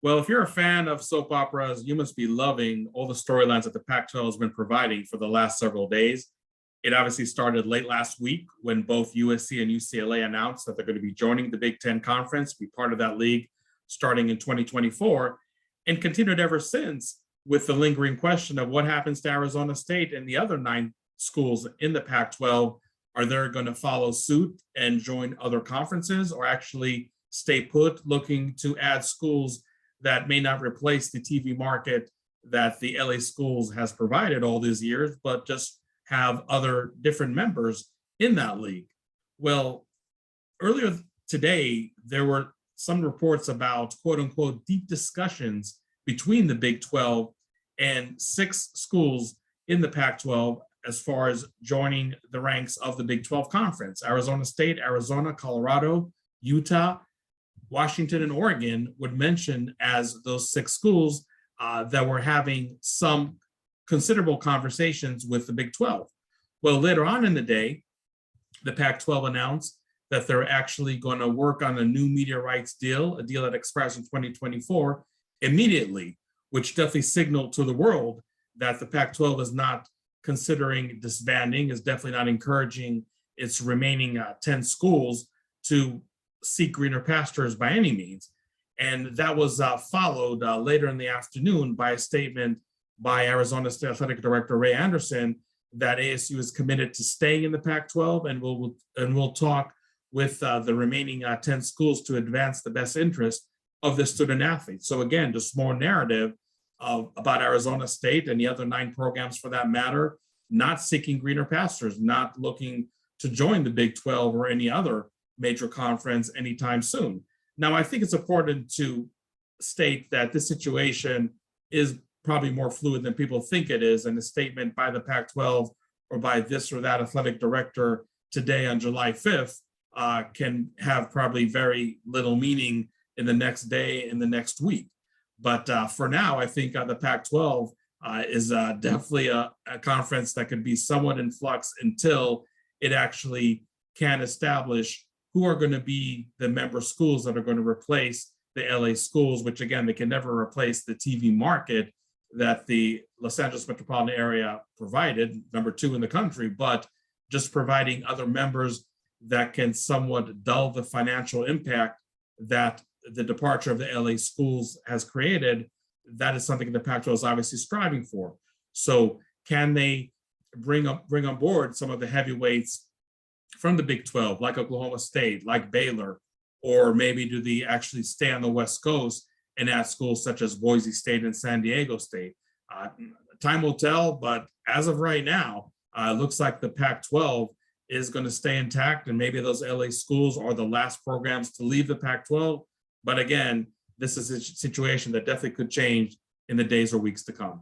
Well, if you're a fan of soap operas, you must be loving all the storylines that the Pac-12 has been providing for the last several days. It obviously started late last week when both USC and UCLA announced that they're going to be joining the Big Ten Conference, be part of that league starting in 2024, and continued ever since with the lingering question of what happens to Arizona State and the other 9 schools in the Pac-12. Are they going to follow suit and join other conferences, or actually stay put, looking to add schools that may not replace the TV market that the LA schools has provided all these years, but just have other different members in that league? Well, earlier today, there were some reports about quote unquote deep discussions between the Big 12 and 6 schools in the Pac-12 as far as joining the ranks of the Big 12 Conference. Arizona State, Arizona, Colorado, Utah, Washington, and Oregon would mention as those 6 schools that were having some considerable conversations with the Big 12. Well, later on in the day, the Pac-12 announced that they're actually going to work on a new media rights deal, a deal that expires in 2024 immediately, which definitely signaled to the world that the Pac-12 is not considering disbanding, is definitely not encouraging its remaining 10 schools to seek greener pastures by any means. And that was followed later in the afternoon by a statement by Arizona State Athletic Director Ray Anderson that ASU is committed to staying in the Pac-12 and will talk with the remaining 10 schools to advance the best interest of the student athletes. So again, just more narrative about Arizona State and the other 9 programs for that matter, not seeking greener pastures, not looking to join the Big 12 or any other major conference anytime soon. Now, I think it's important to state that this situation is probably more fluid than people think it is, and a statement by the Pac-12 or by this or that athletic director today on July 5th can have probably very little meaning in the next day, in the next week. But for now, I think the Pac-12 is definitely a conference that could be somewhat in flux until it actually can establish who are going to be the member schools that are going to replace the LA schools, which again, they can never replace the TV market that the Los Angeles metropolitan area provided, number 2 in the country, but just providing other members that can somewhat dull the financial impact that the departure of the LA schools has created. That is something the Pac-12 is obviously striving for. So can they bring on board some of the heavyweights from the Big 12, like Oklahoma State, like Baylor, or maybe do they actually stay on the West Coast and add schools such as Boise State and San Diego State? Time will tell, but as of right now, it looks like the Pac-12 is going to stay intact, and maybe those LA schools are the last programs to leave the Pac-12. But again, this is a situation that definitely could change in the days or weeks to come.